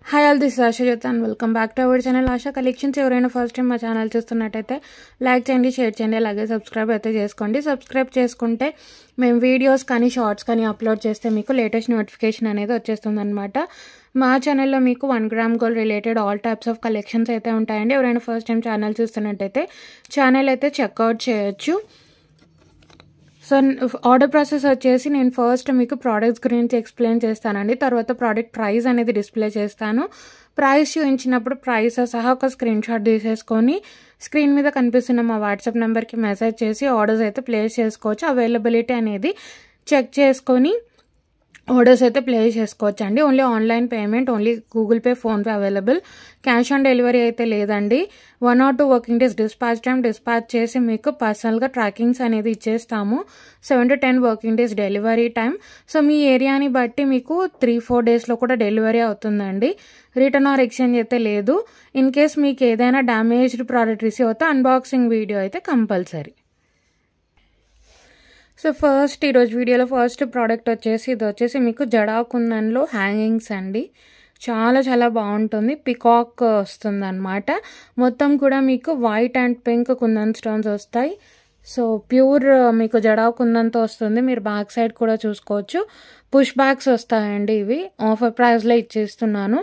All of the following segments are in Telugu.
Hi all, this Asha Jyoti and welcome back to our channel Asha collections. ఎవరైనా ఫస్ట్ టైం మా ఛానల్ చూస్తున్నట్టయితే లైక్ చేయండి, షేర్ చేయండి, అలాగే సబ్స్క్రైబ్ అయితే చేసుకోండి. సబ్స్క్రైబ్ చేసుకుంటే మేము వీడియోస్ కానీ షార్ట్స్ కానీ అప్లోడ్ చేస్తే మీకు లేటెస్ట్ నోటిఫికేషన్ అనేది వచ్చేస్తుంది అనమాట. మా ఛానల్లో మీకు 1 gram gold related all types of collections అయితే ఉంటాయండి. ఎవరైనా ఫస్ట్ టైం ఛానల్ చూస్తున్నట్టయితే ఛానల్ అయితే చెక్అవుట్ చేయొచ్చు. సో ఆర్డర్ ప్రాసెస్ వచ్చేసి నేను ఫస్ట్ మీకు ప్రోడక్ట్స్ గురించి ఎక్స్ప్లెయిన్ చేస్తానండి. తర్వాత ప్రోడక్ట్ ప్రైస్ అనేది డిస్ప్లే చేస్తాను. ప్రైస్ చూపించినప్పుడు ప్రైస్ సహా ఒక స్క్రీన్ షాట్ తీసేసుకొని స్క్రీన్ మీద కనిపిస్తున్న మా వాట్సాప్ నెంబర్కి మెసేజ్ చేసి ఆర్డర్స్ అయితే ప్లేస్ చేసుకోవచ్చు. అవైలబిలిటీ అనేది చెక్ చేసుకొని ఆర్డర్స్ అయితే ప్లేస్ చేసుకోవచ్చు అండి. Only online payment, only Google Pay, PhonePe available. Cash on delivery అయితే లేదండి. 1 or 2 working days dispatch time dispatch చేసి మీకు పర్సనల్గా ట్రాకింగ్స్ అనేది ఇచ్చేస్తాము. 7 to 10 working days delivery time. So మీ ఏరియాని బట్టి మీకు 3-4 డేస్లో కూడా డెలివరీ అవుతుందండి. రిటర్న్ ఆర్ ఎక్స్చేంజ్ అయితే లేదు. ఇన్ కేస్ మీకు ఏదైనా డ్యామేజ్డ్ ప్రోడక్ట్ రిసీవ్ అవుతే అన్బాక్సింగ్ వీడియో అయితే కంపల్సరీ. సో ఫస్ట్ ఈరోజు వీడియోలో ఫస్ట్ ప్రోడక్ట్ వచ్చేసి ఇది వచ్చేసి మీకు జడా కుందన్లో హ్యాంగింగ్స్ అండి. చాలా చాలా బాగుంటుంది. పికాక్ వస్తుంది అనమాట. మొత్తం కూడా మీకు white and pink kundan stones వస్తాయి. సో ప్యూర్ మీకు జడా కుందన్తో వస్తుంది. మీరు బ్యాక్ సైడ్ కూడా చూసుకోవచ్చు. పుష్ బ్యాగ్స్ వస్తాయండి. ఇవి ఆఫర్ ప్రైస్లో ఇచ్చేస్తున్నాను.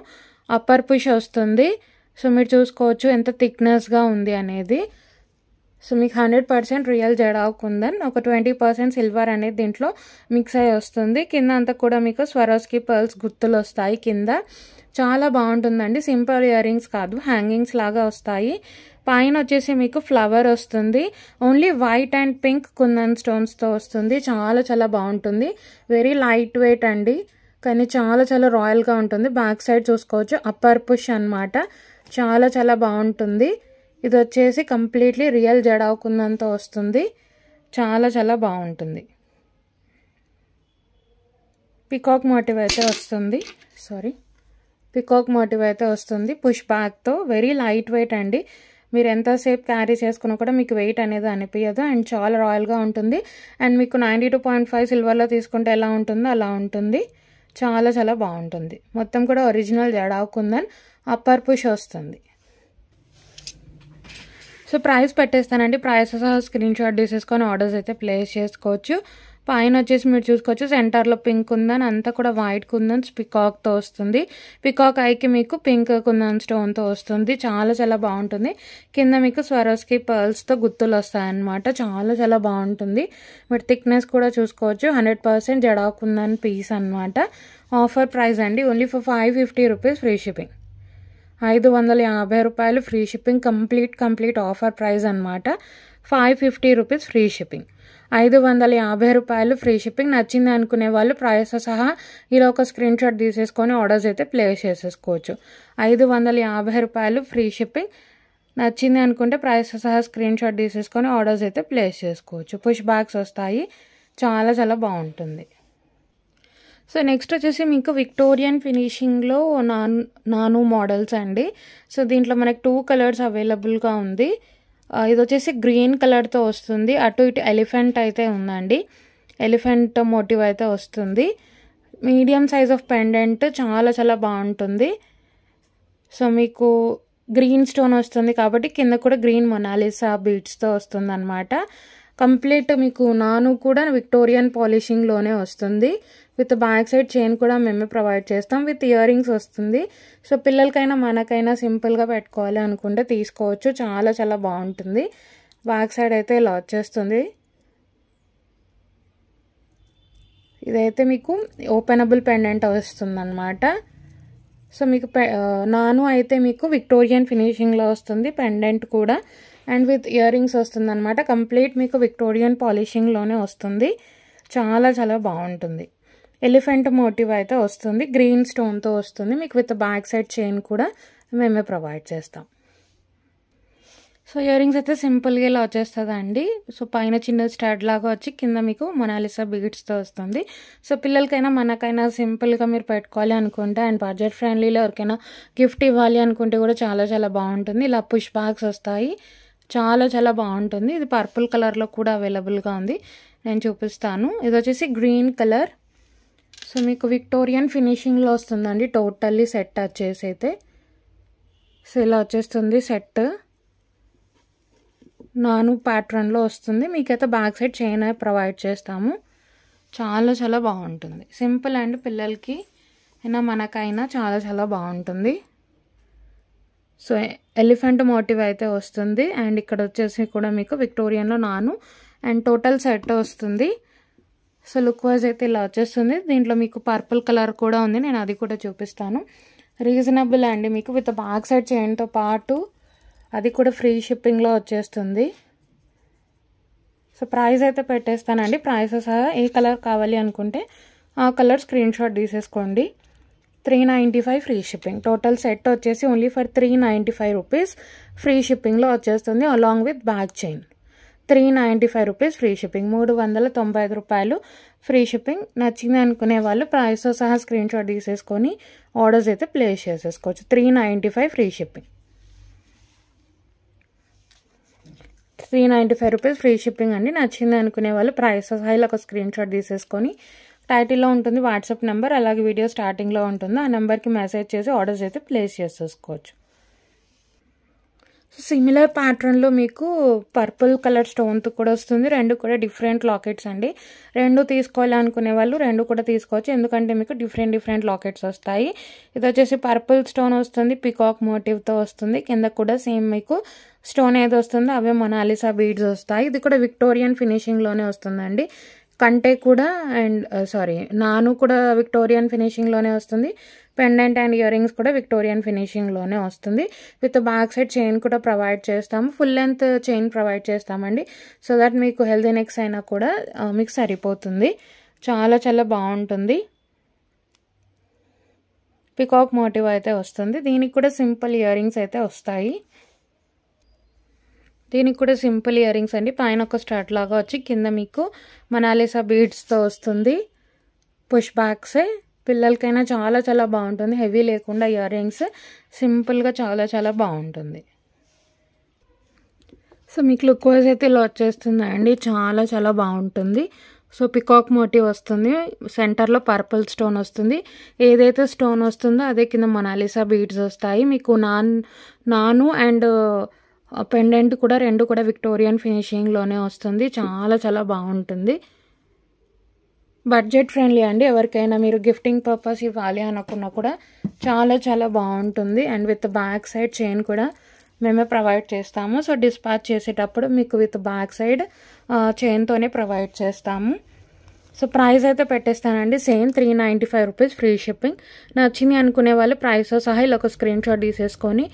అప్పర్ పుష్ వస్తుంది. సో మీరు చూసుకోవచ్చు ఎంత థిక్నెస్గా ఉంది అనేది. సో మీకు 100% రియల్ జడా కుందన్, ఒక 20% సిల్వర్ అనేది దీంట్లో మిక్స్ అయ్యి వస్తుంది. కింద అంతా కూడా మీకు స్వరోస్కి పర్ల్స్ గుర్తులు వస్తాయి కింద. చాలా బాగుంటుందండి. సింపుల్ ఇయర్ రింగ్స్ కాదు, హ్యాంగింగ్స్ లాగా వస్తాయి. పైన వచ్చేసి మీకు ఫ్లవర్ వస్తుంది. Only white and pink kundan స్టోన్స్తో వస్తుంది. చాలా చాలా బాగుంటుంది. వెరీ లైట్ వెయిట్ అండి, కానీ చాలా చాలా రాయల్గా ఉంటుంది. బ్యాక్ సైడ్ చూసుకోవచ్చు, అప్పర్ పుష్ అనమాట. చాలా చాలా బాగుంటుంది. ఇది వచ్చేసి కంప్లీట్లీ రియల్ జడా కుందన్తో వస్తుంది. చాలా చాలా బాగుంటుంది. పికాక్ మోటివ్ అయితే వస్తుంది. పికాక్ మోటివ్ అయితే వస్తుంది పుష్ బ్యాగ్తో. వెరీ లైట్ వెయిట్ అండి. మీరు ఎంతసేపు క్యారీ చేసుకున్నా కూడా మీకు వెయిట్ అనేది అనిపించదు. అండ్ చాలా రాయల్గా ఉంటుంది. అండ్ మీకు 92.5 సిల్వర్లో తీసుకుంటే ఎలా ఉంటుందో అలా ఉంటుంది. చాలా చాలా బాగుంటుంది. మొత్తం కూడా original jada kundan, upper push వస్తుంది. సో ప్రైస్ పెట్టేస్తానండి. ప్రైస్ సహా స్క్రీన్ షాట్ తీసేసుకొని ఆర్డర్స్ అయితే ప్లేస్ చేసుకోవచ్చు. పైన వచ్చేసి మీరు చూసుకోవచ్చు సెంటర్లో పింక్ కుందన్, అంతా కూడా వైట్ కుందన్స్ పికాక్తో వస్తుంది. పికాక్ ఐకి మీకు పింక్ కుందన్ స్టోన్తో వస్తుంది. చాలా చాలా బాగుంటుంది. కింద మీకు స్వరోస్కి పర్ల్స్తో గుర్తులు వస్తాయన్నమాట. చాలా చాలా బాగుంటుంది. మీరు థిక్నెస్ కూడా చూసుకోవచ్చు. 100% జడా కుందన్ పీస్ అనమాట. ఆఫర్ ప్రైస్ అండి. Only for 550 rupees free shipping. 550 రూపాయలు free shipping. Complete offer price అనమాట. 550 రూపీస్ ఫ్రీ షిప్పింగ్. 550 రూపాయలు ఫ్రీ షిప్పింగ్. నచ్చింది అనుకునే వాళ్ళు ప్రైస్ సహా ఇలా ఒక స్క్రీన్ షాట్ తీసేసుకొని ఆర్డర్స్ అయితే ప్లేస్ చేసేసుకోవచ్చు. 550 రూపాయలు ఫ్రీ షిప్పింగ్. నచ్చింది అనుకుంటే ప్రైస్ సహా స్క్రీన్ షాట్ తీసేసుకొని ఆర్డర్స్ అయితే ప్లేస్ చేసుకోవచ్చు. పుష్ బ్యాగ్స్ వస్తాయి. చాలా చాలా బాగుంటుంది. సో నెక్స్ట్ వచ్చేసి మీకు విక్టోరియన్ ఫినిషింగ్లో నాను మోడల్స్ అండి. సో దీంట్లో మనకు 2 కలర్స్ అవైలబుల్గా ఉంది. ఇది వచ్చేసి గ్రీన్ కలర్తో వస్తుంది. అటు ఇటు ఎలిఫెంట్ అయితే ఉందండి. ఎలిఫెంట్ మోటివ్ అయితే వస్తుంది. Medium size of pendant. చాలా చాలా బాగుంటుంది. సో మీకు గ్రీన్ స్టోన్ వస్తుంది కాబట్టి కింద కూడా గ్రీన్ మొనాలిసా బీడ్స్తో వస్తుంది అనమాట. కంప్లీట్ మీకు నాను కూడా విక్టోరియన్ పాలిషింగ్లోనే వస్తుంది. విత్ బ్యాక్ సైడ్ చైన్ కూడా మేమే ప్రొవైడ్ చేస్తాం. విత్ ఇయర్ రింగ్స్ వస్తుంది. సో పిల్లలకైనా మనకైనా సింపుల్గా పెట్టుకోవాలి అనుకుంటే తీసుకోవచ్చు. చాలా చాలా బాగుంటుంది. బ్యాక్ సైడ్ అయితే ఇలా వచ్చేస్తుంది. ఇదైతే మీకు ఓపెనబుల్ పెండెంట్ వస్తుంది అనమాట. సో మీకు నాను అయితే మీకు విక్టోరియన్ ఫినిషింగ్లో వస్తుంది. పెండెంట్ కూడా అండ్ విత్ ఇయర్ రింగ్స్ వస్తుంది అనమాట. కంప్లీట్ మీకు విక్టోరియన్ పాలిషింగ్లోనే వస్తుంది. చాలా చాలా బాగుంటుంది. ఎలిఫెంట్ మోటివ్ అయితే వస్తుంది. గ్రీన్ స్టోన్తో వస్తుంది. మీకు విత్ బ్యాక్ సైడ్ చైన్ కూడా మేమే ప్రొవైడ్ చేస్తాం. సో ఇయర్ రింగ్స్ అయితే సింపుల్గా ఇలా వచ్చేస్తుందండి. సో పైన చిన్న స్టాడ్ లాగా వచ్చి కింద మీకు మొనాలిసా బీడ్స్తో వస్తుంది. సో పిల్లలకైనా మనకైనా సింపుల్గా మీరు పెట్టుకోవాలి అనుకుంటే అండ్ బడ్జెట్ ఫ్రెండ్లీలో ఎవరికైనా గిఫ్ట్ ఇవ్వాలి అనుకుంటే కూడా చాలా చాలా బాగుంటుంది. ఇలా పుష్ బ్యాగ్స్ వస్తాయి. చాలా చాలా బాగుంటుంది. ఇది పర్పుల్ కలర్లో కూడా అవైలబుల్గా ఉంది. నేను చూపిస్తాను. ఇది వచ్చేసి గ్రీన్ కలర్. సో మీకు విక్టోరియన్ ఫినిషింగ్లో వస్తుందండి టోటల్లీ సెట్ వచ్చేసి అయితే. సో ఇలా వచ్చేస్తుంది సెట్, నాను ప్యాటర్న్లో వస్తుంది. మీకైతే బ్యాక్ సైడ్ చైన్ ప్రొవైడ్ చేస్తాము. చాలా చాలా బాగుంటుంది, సింపుల్ అండ్ పిల్లలకి అయినా మనకైనా చాలా చాలా బాగుంటుంది. సో ఎలిఫెంట్ మోటివ్ అయితే వస్తుంది అండ్ ఇక్కడ వచ్చేసి కూడా మీకు విక్టోరియన్లో నాను అండ్ టోటల్ సెట్ వస్తుంది. సో లుక్ వైజ్ అయితే ఇలా వచ్చేస్తుంది. దీంట్లో మీకు పర్పుల్ కలర్ కూడా ఉంది, నేను అది కూడా చూపిస్తాను. రీజనబుల్ అండి, మీకు విత్ బ్యాక్ సైడ్ చైన్తో పాటు అది కూడా ఫ్రీ షిప్పింగ్లో వచ్చేస్తుంది. సో ప్రైస్ అయితే పెట్టేస్తానండి, ప్రైస్ సహా. ఏ కలర్ కావాలి అనుకుంటే ఆ కలర్ స్క్రీన్ షాట్ తీసేసుకోండి. 395 ఫ్రీ షిప్పింగ్. టోటల్ సెట్ వచ్చేసి ఓన్లీ ఫర్ 395 రూపీస్ ఫ్రీ షిప్పింగ్లో వచ్చేస్తుంది along with back chain. 395 rupees free shipping, 395 రూపాయలు ఫ్రీ షిప్పింగ్. నచ్చింది అనుకునే వాళ్ళు ప్రైస్తో సహా స్క్రీన్ షాట్ తీసేసుకొని ఆర్డర్స్ అయితే ప్లేస్ చేసేసుకోవచ్చు. 395 free shipping, 395 rupees free shipping అండి. నచ్చింది అనుకునే వాళ్ళు ప్రైస్ సహా ఇలా ఒక స్క్రీన్ షాట్ తీసేసుకొని టైటిల్లో ఉంటుంది వాట్సాప్ నెంబర్, అలాగే వీడియో స్టార్టింగ్లో ఉంటుంది, ఆ నెంబర్కి మెసేజ్ చేసి ఆర్డర్స్ అయితే ప్లేస్ చేసేసుకోవచ్చు. సిమిలర్ ప్యాటర్న్లో మీకు పర్పుల్ కలర్ స్టోన్తో కూడా వస్తుంది. రెండు కూడా డిఫరెంట్ లాకెట్స్ అండి. రెండు తీసుకోవాలి అనుకునే వాళ్ళు రెండు కూడా తీసుకోవచ్చు, ఎందుకంటే మీకు డిఫరెంట్ లాకెట్స్ వస్తాయి. ఇది వచ్చేసి పర్పుల్ స్టోన్ వస్తుంది, పికాక్ మోటివ్తో వస్తుంది. కింద కూడా సేమ్ మీకు స్టోన్ ఏది వస్తుందో అవే మొనాలిసా బీడ్స్ వస్తాయి. ఇది కూడా విక్టోరియన్ ఫినిషింగ్లోనే వస్తుందండి. కంటే కూడా అండ్ నాను కూడా విక్టోరియన్ ఫినిషింగ్లోనే వస్తుంది. పెండెంట్ అండ్ ఇయర్ రింగ్స్ కూడా విక్టోరియన్ ఫినిషింగ్లోనే వస్తుంది. విత్ బ్యాక్ సైడ్ చైన్ కూడా ప్రొవైడ్ చేస్తాము, ఫుల్ లెంత్ చైన్ ప్రొవైడ్ చేస్తామండి. సో దట్ మీకు హెల్దీ నెక్స్ అయినా కూడా మీకు సరిపోతుంది. చాలా చాలా బాగుంటుంది. పికాక్ మోటివ్ అయితే వస్తుంది. దీనికి కూడా సింపుల్ ఇయర్ రింగ్స్ అయితే వస్తాయి. దీనికి కూడా సింపుల్ ఇయర్ రింగ్స్ అండి. పైన ఒక స్టార్ట్ లాగా వచ్చి కింద మీకు మొనాలిసా బీడ్స్తో వస్తుంది. పుష్ బ్యాక్సే పిల్లలకైనా చాలా చాలా బాగుంటుంది. హెవీ లేకుండా ఇయర్ రింగ్స్ సింపుల్గా చాలా చాలా బాగుంటుంది. సో మీకు లుక్ వైజ్ అయితే ఇలా వచ్చేస్తుంది అండి, చాలా చాలా బాగుంటుంది. సో పికాక్ మోటివ్ వస్తుంది, సెంటర్లో పర్పుల్ స్టోన్ వస్తుంది. ఏదైతే స్టోన్ వస్తుందో అదే కింద మొనాలిసా బీడ్స్ వస్తాయి. మీకు నాను అండ్ పెండెంట్ కూడా రెండు కూడా విక్టోరియన్ ఫినిషింగ్లోనే వస్తుంది. చాలా చాలా బాగుంటుంది. బడ్జెట్ ఫ్రెండ్లీ అండి, ఎవరికైనా మీరు గిఫ్టింగ్ పర్పస్ ఇవ్వాలి అనుకున్నా కూడా చాలా చాలా బాగుంటుంది. And with back side chain కూడా మేమే ప్రొవైడ్ చేస్తాము. సో డిస్పాచ్ చేసేటప్పుడు మీకు విత్ బ్యాక్ సైడ్ చైన్తోనే ప్రొవైడ్ చేస్తాము. సో ప్రైస్ అయితే పెట్టేస్తానండి, సేమ్ 395 రూపీస్ ఫ్రీ షిప్పింగ్. నచ్చింది అనుకునే వాళ్ళు ప్రైస్తో సహా ఇలా ఒక స్క్రీన్ షాట్ తీసేసుకొని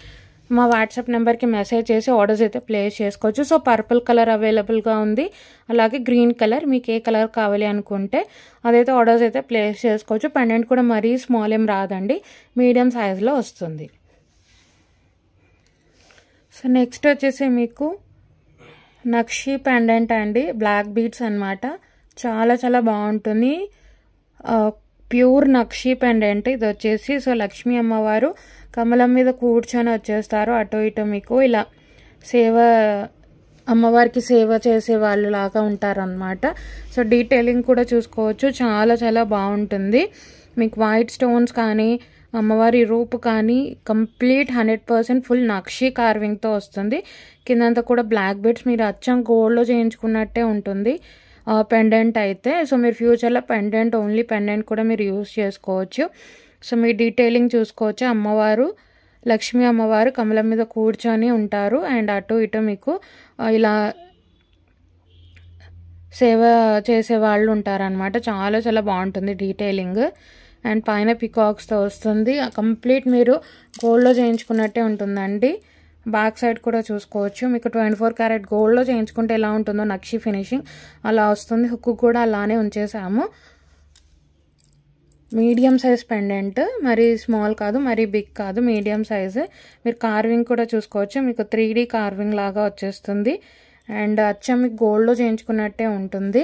మా వాట్సాప్ నెంబర్కి మెసేజ్ చేసి ఆర్డర్స్ అయితే ప్లేస్ చేసుకోవచ్చు. సో పర్పుల్ కలర్ అవైలబుల్గా ఉంది, అలాగే గ్రీన్ కలర్, మీకు ఏ కలర్ కావాలి అనుకుంటే అదైతే ఆర్డర్స్ అయితే ప్లేస్ చేసుకోవచ్చు. పెండెంట్ కూడా మరీ స్మాల్ ఏం రాదండి, మీడియం సైజులో వస్తుంది. సో నెక్స్ట్ వచ్చేసి మీకు నక్షి పెండెంట్ అండి, బ్లాక్ బీడ్స్ అనమాట. చాలా చాలా బాగుంటుంది, ప్యూర్ నక్షి పెండెంట్ ఇది వచ్చేసి. సో లక్ష్మీ అమ్మవారు కమలం మీద కూర్చొని వచ్చేస్తారు, అటు ఇటు మీకు ఇలా అమ్మవారికి సేవ చేసే వాళ్ళు లాగా ఉంటారనమాట. సో డీటెయిలింగ్ కూడా చూసుకోవచ్చు, చాలా చాలా బాగుంటుంది. మీకు వైట్ స్టోన్స్ కానీ అమ్మవారి రూపు కానీ కంప్లీట్ 100% ఫుల్ నక్షి కార్వింగ్తో వస్తుంది. కిందంతా కూడా బ్లాక్ బీడ్స్, మీరు అచ్చం గోల్డ్లో చేయించుకున్నట్టే ఉంటుంది పెండెంట్ అయితే. సో మీరు ఫ్యూచర్లో ఓన్లీ పెండెంట్ కూడా మీరు యూజ్ చేసుకోవచ్చు. సో మీ డీటెయిలింగ్ చూసుకోవచ్చు. అమ్మవారు లక్ష్మీ అమ్మవారు కమలం మీద కూర్చొని ఉంటారు అండ్ అటు ఇటు మీకు ఇలా సేవ చేసే వాళ్ళు ఉంటారనమాట. చాలా చాలా బాగుంటుంది డీటెయిలింగ్. అండ్ పైన పికాక్స్తో వస్తుంది, కంప్లీట్ మీరు గోల్డ్లో చేయించుకున్నట్టే ఉంటుందండి. బ్యాక్ సైడ్ కూడా చూసుకోవచ్చు, మీకు 24 క్యారెట్ గోల్డ్లో చేయించుకుంటే ఎలా ఉంటుందో నక్షి ఫినిషింగ్ అలా వస్తుంది. హుక్ కూడా అలానే ఉంచేసాము. మీడియం సైజ్ పెండెంట్, మరీ స్మాల్ కాదు మరీ బిగ్ కాదు, మీడియం సైజు. మీరు కార్వింగ్ కూడా చూసుకోవచ్చు, మీకు 3D కార్వింగ్ లాగా వచ్చేస్తుంది అండ్ అచ్చం మీకు గోల్డ్లో చేయించుకున్నట్టే ఉంటుంది.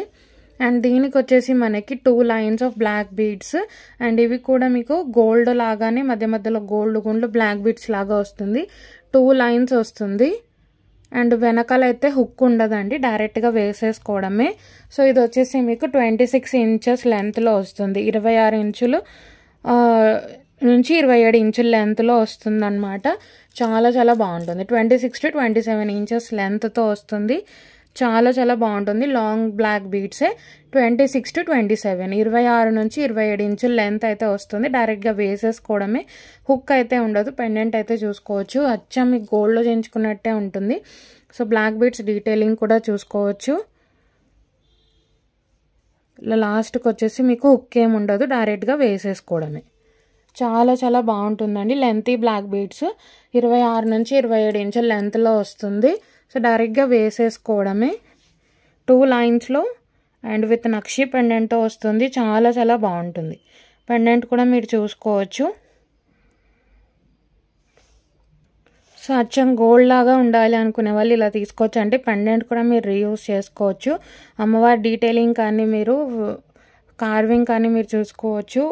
అండ్ దీనికి వచ్చేసి మనకి 2 lines of black beads and ఇవి కూడా మీకు గోల్డ్ లాగానే మధ్య మధ్యలో గోల్డ్ గుండ్లు బ్లాక్ బీడ్స్ లాగా వస్తుంది. 2 లైన్స్ వస్తుంది. అండ్ వెనకాల అయితే హుక్ ఉండదండి, డైరెక్ట్గా వేసేసుకోవడమే. సో ఇది వచ్చేసి మీకు 26 ఇంచెస్ లెంత్లో వస్తుంది, 26 ఇంచులు నుంచి 27 ఇంచుల లెంత్లో వస్తుంది అనమాట. చాలా చాలా బాగుంటుంది. 26 to 27 ఇంచెస్ లెంత్తో వస్తుంది. చాలా చాలా బాగుంటుంది. లాంగ్ బ్లాక్ బీడ్సే 26 to 27, 26 నుంచి 27 ఇంచుల లెంత్ అయితే వస్తుంది. డైరెక్ట్గా వేసేసుకోవడమే, హుక్ అయితే ఉండదు. పెండెంట్ అయితే చూసుకోవచ్చు, అచ్చం మీకు గోల్డ్లో చేయించుకున్నట్టే ఉంటుంది. సో బ్లాక్ బీడ్స్ డీటెయిలింగ్ కూడా చూసుకోవచ్చు. ఇలా లాస్ట్కి వచ్చేసి మీకు హుక్ ఏమి ఉండదు, డైరెక్ట్గా వేసేసుకోవడమే. చాలా చాలా బాగుంటుందండి. లెంతీ బ్లాక్ బీడ్స్ 26 నుంచి 27 ఇంచుల లెంత్లో వస్తుంది. సో డైరెక్ట్గా వేసేసుకోవడమే. 2 లైన్స్లో అండ్ విత్ నక్షి పెండెంట్తో వస్తుంది. చాలా చాలా బాగుంటుంది. పెండెంట్ కూడా మీరు చూసుకోవచ్చు. సో అచ్చం గోల్డ్ లాగా ఉండాలి అనుకునే వాళ్ళు ఇలా తీసుకోవచ్చు. అంటే పెండెంట్ కూడా మీరు రీయూజ్ చేసుకోవచ్చు. అమ్మవారి డీటెయిలింగ్ కానీ మీరు కార్వింగ్ కానీ మీరు చూసుకోవచ్చు.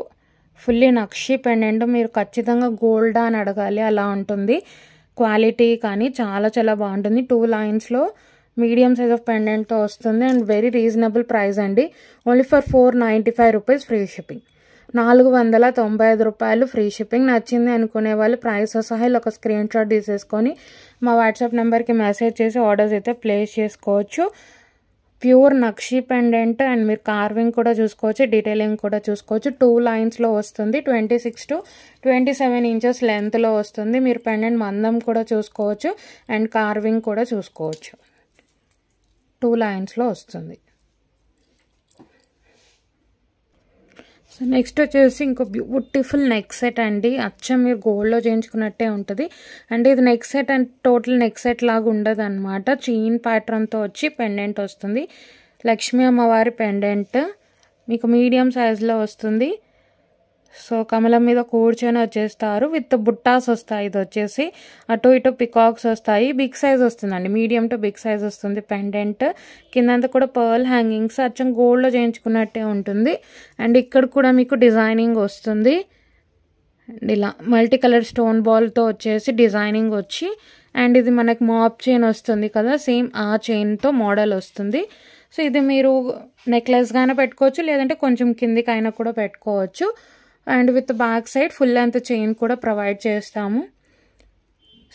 ఫుల్లీ నక్షి పెండెంట్, మీరు ఖచ్చితంగా గోల్డా అని అడగాలి, అలా ఉంటుంది. క్వాలిటీ కానీ చాలా చాలా బాగుంటుంది. 2 లైన్స్లో మీడియం సైజ్ ఆఫ్ పెండెంట్తో వస్తుంది అండ్ వెరీ రీజనబుల్ ప్రైస్ అండి. Only for 495 rupees free shipping. 495 రూపాయలు ఫ్రీ షిప్పింగ్. నచ్చింది అనుకునే వాళ్ళు ప్రైస్ సహా ఇలా ఒక స్క్రీన్ షాట్ తీసేసుకొని మా వాట్సాప్ నెంబర్కి మెసేజ్ చేసి ఆర్డర్స్ అయితే ప్లేస్ చేసుకోవచ్చు. ప్యూర్ నక్షి పెండెంట్ అండ్ మీరు కార్వింగ్ కూడా చూసుకోవచ్చు, డీటెయిలింగ్ కూడా చూసుకోవచ్చు. 2 లైన్స్లో వస్తుంది. 26 to 27 ఇంచెస్ లెంత్లో వస్తుంది. మీరు పెండెంట్ మందం కూడా చూసుకోవచ్చు అండ్ కార్వింగ్ కూడా చూసుకోవచ్చు. 2 లైన్స్లో వస్తుంది. సో నెక్స్ట్ వచ్చేసి ఇంకో బ్యూటిఫుల్ నెక్ సెట్ అండి. అచ్చం మీరు గోల్డ్లో చేయించుకున్నట్టే ఉంటుంది. అంటే ఇది neck set and total neck set లాగా ఉండదు అనమాట. చైన్ ప్యాటర్న్తో వచ్చి పెండెంట్ వస్తుంది. లక్ష్మీ అమ్మవారి పెండెంట్ మీకు మీడియం సైజులో వస్తుంది. సో కమలం మీద కూర్చొని వచ్చేస్తారు. విత్ బుట్టాస్ వస్తాయి. ఇది వచ్చేసి అటు ఇటు పికాక్స్ వస్తాయి. బిగ్ సైజ్ వస్తుందండి, మీడియం టు బిగ్ సైజ్ వస్తుంది పెండెంట్. కిందంతా కూడా పర్ల్ హ్యాంగింగ్స్, అచ్చం గోల్డ్లో చేయించుకున్నట్టే ఉంటుంది. అండ్ ఇక్కడ కూడా మీకు డిజైనింగ్ వస్తుంది. అండ్ ఇలా మల్టీ కలర్ స్టోన్ బాల్తో వచ్చేసి డిజైనింగ్ వచ్చి, అండ్ ఇది మనకి మాప్ చైన్ వస్తుంది కదా, సేమ్ ఆ చైన్తో మోడల్ వస్తుంది. సో ఇది మీరు నెక్లెస్గానే పెట్టుకోవచ్చు, లేదంటే కొంచెం కిందికైనా కూడా పెట్టుకోవచ్చు. And with back side full length chain కూడా ప్రొవైడ్ చేస్తాము.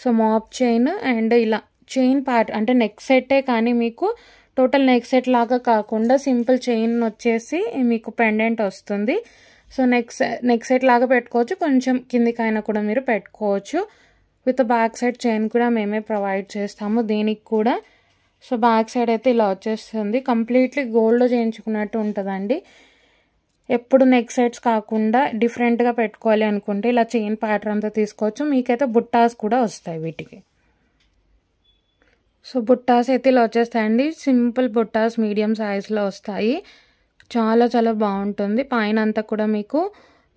సో మాప్ చైన్ అండ్ ఇలా చైన్ ప్యాటర్న్, అంటే నెక్ సెట్టే కానీ మీకు టోటల్ నెక్ సెట్ లాగా కాకుండా సింపుల్ చైన్ వచ్చేసి మీకు పెండెంట్ వస్తుంది. సో నెక్ సెట్ లాగా పెట్టుకోవచ్చు, కొంచెం కిందికైనా కూడా మీరు పెట్టుకోవచ్చు. విత్ బ్యాక్ సైడ్ చైన్ కూడా మేమే ప్రొవైడ్ చేస్తాము దీనికి కూడా. సో బ్యాక్ సైడ్ అయితే ఇలా వచ్చేస్తుంది. కంప్లీట్లీ గోల్డ్లో చేయించుకున్నట్టు ఉంటుందండి. ఎప్పుడు నెక్ సెట్స్ కాకుండా డిఫరెంట్గా పెట్టుకోవాలి అనుకుంటే ఇలా చైన్ ప్యాటర్న్తో తీసుకోవచ్చు. మీకైతే బుట్టాస్ కూడా వస్తాయి వీటికి. సో బుట్టాస్ అయితే ఇలా వచ్చేస్తాయండి. సింపుల్ బుట్టాస్ మీడియం సైజ్లో వస్తాయి. చాలా చాలా బాగుంటుంది. పైన అంతా కూడా మీకు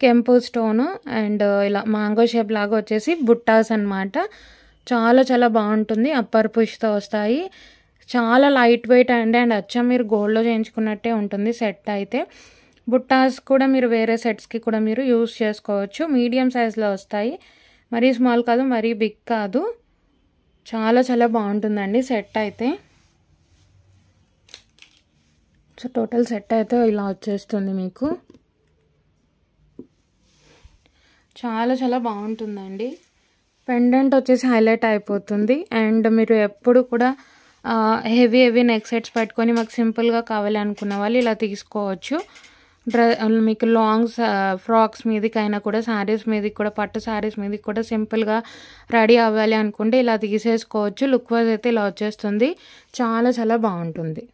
కెంపు స్టోన్ అండ్ ఇలా మ్యాంగో షేప్ లాగా వచ్చేసి బుట్టాస్ అనమాట. చాలా చాలా బాగుంటుంది. అప్పర్ పుష్తో వస్తాయి. చాలా లైట్ వెయిట్ అండ్ అచ్చం మీరు గోల్డ్లో చేయించుకున్నట్టే ఉంటుంది సెట్ అయితే. బుట్టాస్ కూడా మీరు వేరే సెట్స్కి కూడా మీరు యూస్ చేసుకోవచ్చు. మీడియం సైజ్లో వస్తాయి, మరీ స్మాల్ కాదు, మరీ బిగ్ కాదు. చాలా చాలా బాగుంటుందండి సెట్ అయితే. సో టోటల్ సెట్ అయితే ఇలా వచ్చేస్తుంది మీకు. చాలా చాలా బాగుంటుందండి. పెండెంట్ వచ్చేసి హైలైట్ అయిపోతుంది. అండ్ మీరు ఎప్పుడు కూడా హెవీ నెక్ సెట్స్ పెట్టుకొని మాకు సింపుల్గా కావాలి అనుకున్న వాళ్ళు ఇలా తీసుకోవచ్చు. మీకు లాంగ్ ఫ్రాక్స్ మీదకైనా కూడా, శారీస్ మీదకి కూడా, పట్టు శారీస్ మీదకి కూడా సింపుల్గా రెడీ అవ్వాలి అనుకుంటే ఇలా తీసేసుకోవచ్చు. లుక్ వైజ్ అయితే ఇలా వచ్చేస్తుంది. చాలా చాలా బాగుంటుంది.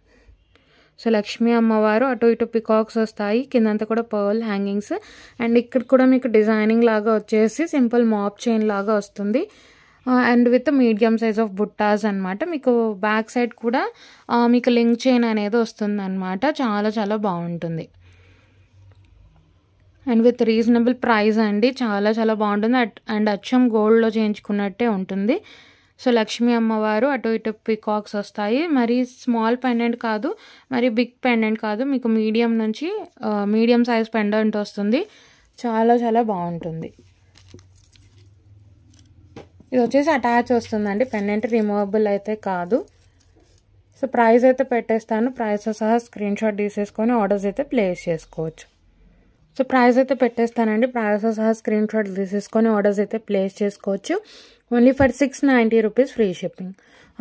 సో లక్ష్మీ అమ్మవారు అటు ఇటు పికాక్స్ వస్తాయి, కిందంతా కూడా పర్ల్ హ్యాంగింగ్స్. అండ్ ఇక్కడ కూడా మీకు డిజైనింగ్ లాగా వచ్చేసి సింపుల్ మాప్ చైన్ లాగా వస్తుంది. And with medium size of బుట్టాస్ అనమాట. మీకు బ్యాక్ సైడ్ కూడా మీకు లింక్ చైన్ అనేది వస్తుంది అనమాట. చాలా చాలా బాగుంటుంది. అండ్ విత్ రీజనబుల్ ప్రైస్ అండి. చాలా చాలా బాగుంటుంది. అండ్ అచ్చం గోల్డ్లో చేయించుకున్నట్టే ఉంటుంది. సో లక్ష్మీ అమ్మవారు అటు ఇటు పికాక్స్ వస్తాయి. మరి స్మాల్ పెండెంట్ కాదు, మరి బిగ్ పెండెంట్ కాదు, మీకు మీడియం నుంచి మీడియం సైజ్ పెండెంట్ వస్తుంది. చాలా చాలా బాగుంటుంది. ఇది వచ్చేసి అటాచ్ వస్తుందండి, పెండెంట్ రిమూవబుల్ అయితే కాదు. సో ప్రైస్ అయితే పెట్టేస్తాను, ప్రైస్తో సహా స్క్రీన్ షాట్ తీసేసుకొని ఆర్డర్స్ అయితే ప్లేస్ చేసుకోవచ్చు. సో ప్రైస్ అయితే పెట్టేస్తానండి, ప్రైస్తో సహా స్క్రీన్ షాట్ తీసేసుకొని ఆర్డర్స్ అయితే ప్లేస్ చేసుకోవచ్చు. Only for 690 rupees free shipping.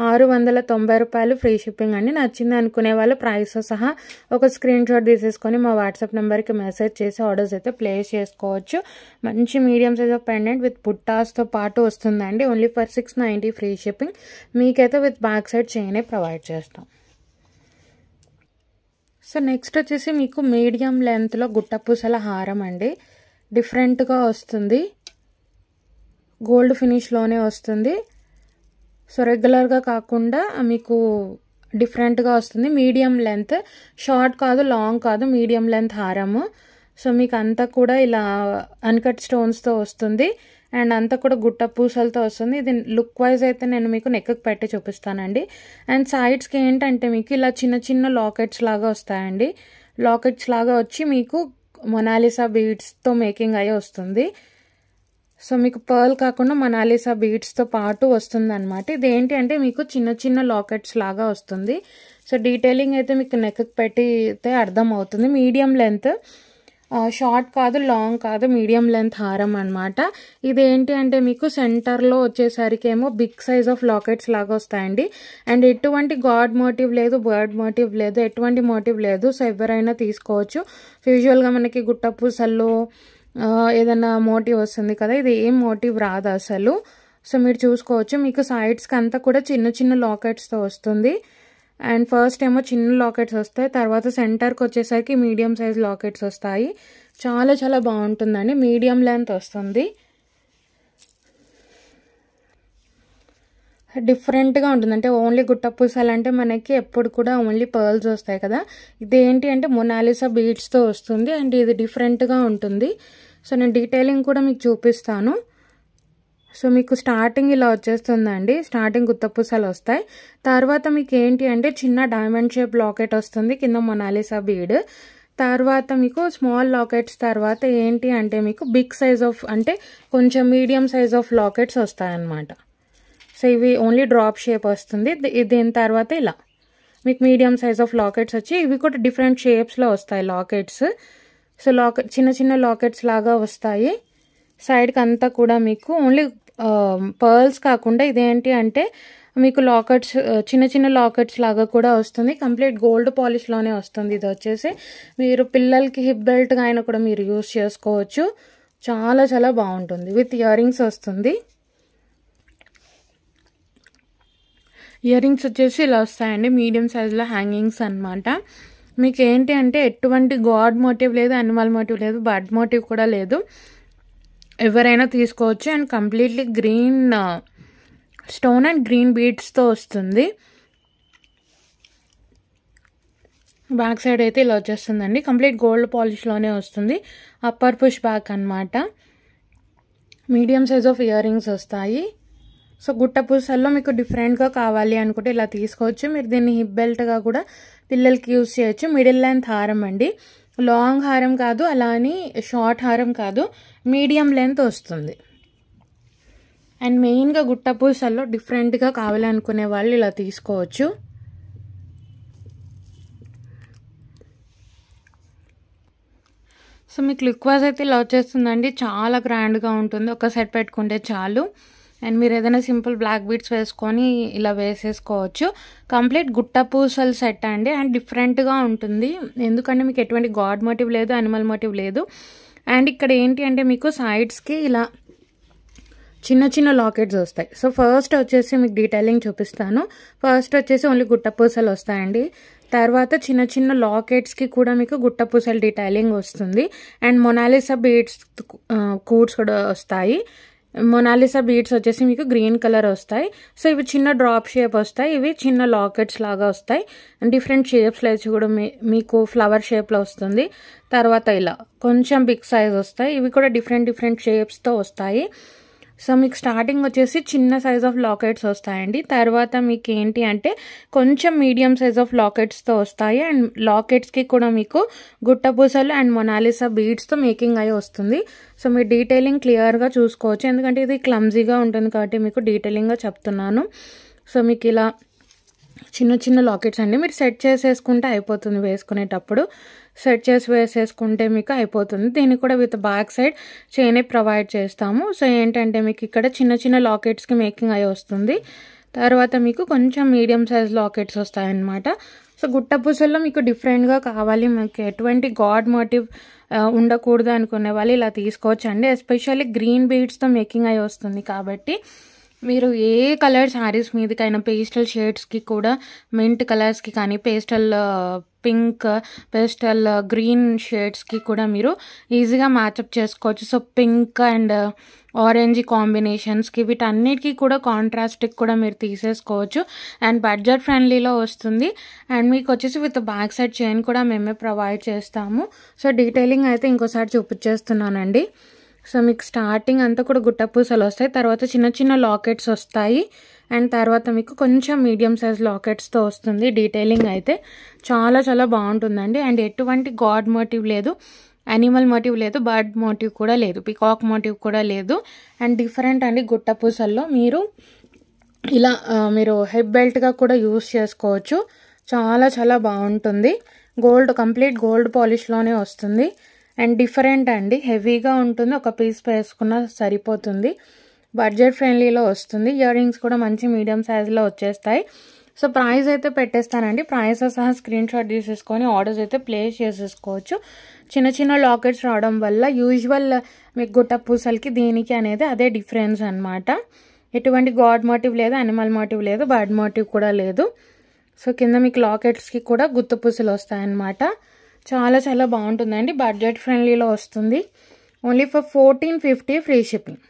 690 రూపాయలు ఫ్రీ షిప్పింగ్ అండి. నచ్చింది అనుకునే వాళ్ళు ప్రైస్తో సహా ఒక స్క్రీన్ షాట్ తీసేసుకొని మా వాట్సాప్ నెంబర్కి మెసేజ్ చేసి ఆర్డర్స్ అయితే ప్లేస్ చేసుకోవచ్చు. మంచి medium size of pendant with బుట్టాస్తో పాటు వస్తుందండి. Only for 690 free shipping. మీకైతే విత్ బ్యాక్ సైడ్ చైనే ప్రొవైడ్ చేస్తాం. సో నెక్స్ట్ వచ్చేసి మీకు మీడియం లెంత్లో గుట్టపూసల హారం అండి. డిఫరెంట్గా వస్తుంది, గోల్డ్ ఫినిష్లోనే వస్తుంది. సో రెగ్యులర్గా కాకుండా మీకు డిఫరెంట్గా వస్తుంది. మీడియం లెంత్, షార్ట్ కాదు, లాంగ్ కాదు, మీడియం లెంత్ హారము. సో మీకు అంతా కూడా ఇలా అన్కట్ స్టోన్స్తో వస్తుంది అండ్ అంతా కూడా గుట్ట పూసలతో వస్తుంది. ఇది లుక్ వైజ్ అయితే నేను మీకు నెక్కి పెట్టి చూపిస్తానండి. అండ్ సైడ్స్కి ఏంటంటే మీకు ఇలా చిన్న చిన్న లాకెట్స్ లాగా వస్తాయండి. లాకెట్స్ లాగా వచ్చి మీకు మొనాలిసా బీడ్స్తో మేకింగ్ అయ్యి వస్తుంది. సో మీకు పర్ల్ కాకుండా మొనాలిసా బీడ్స్తో పాటు వస్తుంది అనమాట. ఇదేంటి అంటే మీకు చిన్న చిన్న లాకెట్స్ లాగా వస్తుంది. సో డీటెయిలింగ్ అయితే మీకు నెక్కి పెట్టితే అర్థం అవుతుంది. మీడియం లెంత్, షార్ట్ కాదు, లాంగ్ కాదు, మీడియం లెంత్ హారం అనమాట. ఇదేంటి అంటే మీకు సెంటర్లో వచ్చేసరికి ఏమో బిగ్ సైజ్ ఆఫ్ లాకెట్స్ లాగా వస్తాయండి. అండ్ ఎటువంటి గాడ్ మోటివ్ లేదు, బర్డ్ మోటివ్ లేదు, ఎటువంటి మోటివ్ లేదు. సో ఎవరైనా తీసుకోవచ్చు. యూజువల్గా మనకి గుట్టపూసల్లో ఏదైనా మోటివ్ వస్తుంది కదా, ఇది ఏం మోటివ్ రాదు అసలు. సో మీరు చూసుకోవచ్చు, మీకు సైడ్స్కి అంతా కూడా చిన్న చిన్న లాకెట్స్తో వస్తుంది. అండ్ ఫస్ట్ ఏమో చిన్న లాకెట్స్ వస్తాయి, తర్వాత సెంటర్కి వచ్చేసరికి మీడియం సైజ్ లాకెట్స్ వస్తాయి. చాలా చాలా బాగుంటుందండి. మీడియం లెంత్ వస్తుంది, డిఫరెంట్గా ఉంటుంది. అంటే ఓన్లీ గుట్టపూసలు అంటే మనకి ఎప్పుడు కూడా ఓన్లీ పర్ల్స్ వస్తాయి కదా, ఇదేంటి అంటే మొనాలిసా బీడ్స్తో వస్తుంది అండ్ ఇది డిఫరెంట్గా ఉంటుంది. సో నేను డీటెయిలింగ్ కూడా మీకు చూపిస్తాను. సో మీకు స్టార్టింగ్ ఇలా వచ్చేస్తుందండి, స్టార్టింగ్ గుత్తపూసలు వస్తాయి. తర్వాత మీకు ఏంటి అంటే చిన్న డైమండ్ షేప్ లాకెట్ వస్తుంది, కింద మొనాలిసా బీడ్. తర్వాత మీకు స్మాల్ లాకెట్స్ తర్వాత ఏంటి అంటే మీకు బిగ్ సైజ్ ఆఫ్, అంటే కొంచెం మీడియం సైజ్ ఆఫ్ లాకెట్స్ వస్తాయన్నమాట. సో ఇవి ఓన్లీ డ్రాప్ షేప్ వస్తుంది. దీని తర్వాత ఇలా మీకు మీడియం సైజ్ ఆఫ్ లాకెట్స్ వచ్చి ఇవి కూడా డిఫరెంట్ షేప్స్లో వస్తాయి లాకెట్స్. సో చిన్న చిన్న లాకెట్స్ లాగా వస్తాయి. సైడ్కి అంతా కూడా మీకు ఓన్లీ పర్ల్స్ కాకుండా ఇదేంటి అంటే మీకు లాకెట్స్, చిన్న చిన్న లాకెట్స్ లాగా కూడా వస్తుంది. కంప్లీట్ గోల్డ్ పాలిష్లోనే వస్తుంది. ఇది వచ్చేసి మీరు పిల్లలకి హిప్ బెల్ట్గా అయినా కూడా మీరు యూస్ చేసుకోవచ్చు. చాలా చాలా బాగుంటుంది. విత్ ఇయర్ రింగ్స్ వస్తుంది. ఇయర్ రింగ్స్ వచ్చేసి ఇలా వస్తాయండి, మీడియం సైజులో హ్యాంగింగ్స్ అనమాట. మీకు ఏంటి అంటే ఎటువంటి గాడ్ మోటివ్ లేదు, అనిమల్ మోటివ్ లేదు, బర్డ్ మోటివ్ కూడా లేదు. ఎవరైనా తీసుకోవచ్చు. And completely green stone and green బీడ్స్తో వస్తుంది. బ్యాక్ సైడ్ అయితే ఇలా వచ్చేస్తుందండి, కంప్లీట్ గోల్డ్ పాలిష్లోనే వస్తుంది. అప్పర్ పుష్ బ్యాక్ అనమాట. Medium size of ear rings వస్తాయి. సో గుట్టపూసల్లో మీకు డిఫరెంట్గా కావాలి అనుకుంటే ఇలా తీసుకోవచ్చు. మీరు దీన్ని హిప్ బెల్ట్గా కూడా పిల్లలకి యూజ్ చేయొచ్చు. మిడిల్ లెంత్ హారం అండి, లాంగ్ హారం కాదు, అలా అని షార్ట్ హారం కాదు, మీడియం లెంత్ వస్తుంది. అండ్ మెయిన్గా గుట్టపూసల్లో డిఫరెంట్గా కావాలనుకునే వాళ్ళు ఇలా తీసుకోవచ్చు. సో మీకు లుక్ వైజ్ అయితే ఇలా వచ్చేస్తుందండి, చాలా గ్రాండ్గా ఉంటుంది. ఒక సెట్ పెట్టుకుంటే చాలు. అండ్ మీరు ఏదైనా సింపుల్ బ్లాక్ బీడ్స్ వేసుకొని ఇలా వేసేసుకోవచ్చు. కంప్లీట్ గుట్టపూసల సెట్ అండి. అండ్ డిఫరెంట్గా ఉంటుంది, ఎందుకంటే మీకు ఎటువంటి గాడ్ మోటివ్ లేదు, అనిమల్ మోటివ్ లేదు. అండ్ ఇక్కడ ఏంటి అంటే మీకు సైడ్స్కి ఇలా చిన్న చిన్న లాకెట్స్ వస్తాయి. సో ఫస్ట్ వచ్చేసి మీకు డీటెయిలింగ్ చూపిస్తాను. ఫస్ట్ వచ్చేసి ఓన్లీ గుట్టపూసలు వస్తాయండి. తర్వాత చిన్న చిన్న లాకెట్స్కి కూడా మీకు గుట్టపూసల డీటెయిలింగ్ వస్తుంది. అండ్ మొనాలిసా బీడ్స్ కూడ్స్ కూడా వస్తాయి. మొనాలిసా బీడ్స్ వచ్చేసి మీకు గ్రీన్ కలర్ వస్తాయి. సో ఇవి చిన్న డ్రాప్ షేప్ వస్తాయి, ఇవి చిన్న లాకెట్స్ లాగా వస్తాయి. అండ్ డిఫరెంట్ షేప్స్లో వచ్చి కూడా మీకు ఫ్లవర్ షేప్లో వస్తుంది. తర్వాత ఇలా కొంచెం బిగ్ సైజ్ వస్తాయి, ఇవి కూడా డిఫరెంట్ షేప్స్తో వస్తాయి. సో మీకు స్టార్టింగ్ వచ్చేసి చిన్న సైజ్ ఆఫ్ లాకెట్స్ వస్తాయండి. తర్వాత మీకు ఏంటి అంటే కొంచెం మీడియం సైజ్ ఆఫ్ లాకెట్స్తో వస్తాయి. అండ్ లాకెట్స్కి కూడా మీకు గుట్టపూసలు అండ్ మొనాలిసా బీడ్స్తో మేకింగ్ అయి వస్తుంది. సో మీరు డీటెయిలింగ్ క్లియర్గా చూసుకోవచ్చు, ఎందుకంటే ఇది క్లమ్జీగా ఉంటుంది కాబట్టి మీకు డీటెయిలింగ్గా చెప్తున్నాను. సో మీకు ఇలా చిన్న చిన్న లాకెట్స్ అండి, మీరు సెట్ చేసేసుకుంటే అయిపోతుంది. వేసుకునేటప్పుడు సెట్ చేసి వేసేసుకుంటే మీకు అయిపోతుంది. దీనికి కూడా with back side chain provide చేస్తాము. సో ఏంటంటే మీకు ఇక్కడ చిన్న చిన్న లాకెట్స్కి మేకింగ్ అయి వస్తుంది. తర్వాత మీకు కొంచెం మీడియం సైజ్ లాకెట్స్ వస్తాయన్నమాట. సో గుట్టపూసల్లో మీకు డిఫరెంట్గా కావాలి, మీకు ఎటువంటి గాడ్ మోటివ్ ఉండకూడదు అనుకునే వాళ్ళు ఇలా తీసుకోవచ్చు అండి. ఎస్పెషల్లీ గ్రీన్ బీడ్స్తో మేకింగ్ అయి వస్తుంది కాబట్టి మీరు ఏ కలర్ శారీస్ మీదకైనా పేస్టల్ షేడ్స్కి కూడా, మింట్ కలర్స్కి కానీ, పేస్టల్ పింక్, పేస్టల్ గ్రీన్ షేడ్స్కి కూడా మీరు ఈజీగా మ్యాచప్ చేసుకోవచ్చు. సో పింక్ అండ్ ఆరెంజ్ కాంబినేషన్స్కి వీటన్నిటికీ కూడా కాంట్రాస్ట్కి కూడా మీరు తీసేసుకోవచ్చు. అండ్ బడ్జెట్ ఫ్రెండ్లీలో వస్తుంది. అండ్ మీకు వచ్చేసి విత్ బ్యాక్ సైడ్ చైన్ కూడా మేమే ప్రొవైడ్ చేస్తాము. సో డీటెయిలింగ్ అయితే ఇంకోసారి చూపించేస్తున్నానండి. సో మీకు స్టార్టింగ్ అంతా కూడా గుట్టపూసలు వస్తాయి, తర్వాత చిన్న చిన్న లాకెట్స్ వస్తాయి, అండ్ తర్వాత మీకు కొంచెం మీడియం సైజ్ లాకెట్స్తో వస్తుంది. డీటెయిలింగ్ అయితే చాలా చాలా బాగుంటుందండి. అండ్ ఎటువంటి గాడ్ మోటివ్ లేదు, యానిమల్ మోటివ్ లేదు, బర్డ్ మోటివ్ కూడా లేదు, పికాక్ మోటివ్ కూడా లేదు. అండ్ డిఫరెంట్ అండి గుట్టపూసల్లో మీరు ఇలా మీరు హెడ్ బెల్ట్గా కూడా యూస్ చేసుకోవచ్చు. చాలా చాలా బాగుంటుంది. గోల్డ్, కంప్లీట్ గోల్డ్ పాలిష్లోనే వస్తుంది. అండ్ డిఫరెంట్ అండి, హెవీగా ఉంటుంది, ఒక పీస్ వేసుకున్నా సరిపోతుంది. బడ్జెట్ ఫ్రెండ్లీలో వస్తుంది. ఇయర్ రింగ్స్ కూడా మంచి మీడియం సైజులో వచ్చేస్తాయి. సో ప్రైస్ అయితే పెట్టేస్తానండి. ప్రైస్ సహా స్క్రీన్ షాట్ తీసేసుకొని ఆర్డర్స్ అయితే ప్లేస్ చేసేసుకోవచ్చు. చిన్న చిన్న లాకెట్స్ రావడం వల్ల యూజువల్ మీకు గుట్టపూసలకి దీనికి అనేది అదే డిఫరెన్స్ అనమాట. ఎటువంటి గాడ్ మోటివ్ లేదు, యానిమల్ మోటివ్ లేదు, బర్డ్ మోటివ్ కూడా లేదు. సో కింద మీకు లాకెట్స్కి కూడా గుత్తపూసలు వస్తాయన్నమాట. చాలా చాలా బాగుంటుందండి. బడ్జెట్ ఫ్రెండ్లీలో వస్తుంది. Only for 1450 free shipping.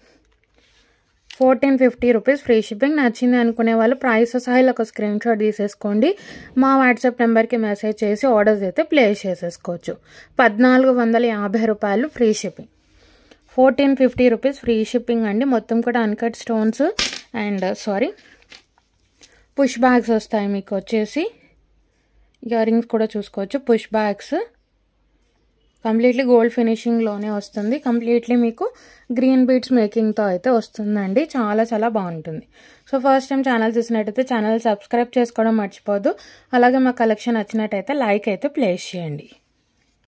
1450 rupees free shipping. నచ్చింది అనుకునే వాళ్ళు ప్రైస్ సహా ఒక స్క్రీన్ షాట్ తీసేసుకోండి. మా వాట్సాప్ నెంబర్కి మెసేజ్ చేసి ఆర్డర్స్ అయితే ప్లేస్ చేసేసుకోవచ్చు. 1450 రూపాయలు free shipping. 1450 rupees free shipping అండి. మొత్తం కూడా uncut stones and push bags వస్తాయి మీకు వచ్చేసి. ఇయర్ రింగ్స్ కూడా చూసుకోవచ్చు. పుష్ బ్యాగ్స్ కంప్లీట్లీ గోల్డ్ ఫినిషింగ్లోనే వస్తుంది. కంప్లీట్లీ మీకు గ్రీన్ బీడ్స్ మేకింగ్తో అయితే వస్తుందండి. చాలా చాలా బాగుంటుంది. సో ఫస్ట్ టైం ఛానల్ చూసినట్టయితే ఛానల్ సబ్స్క్రైబ్ చేసుకోవడం మర్చిపోదు. అలాగే మా కలెక్షన్ నచ్చినట్టయితే లైక్ అయితే ప్లేస్ చేయండి.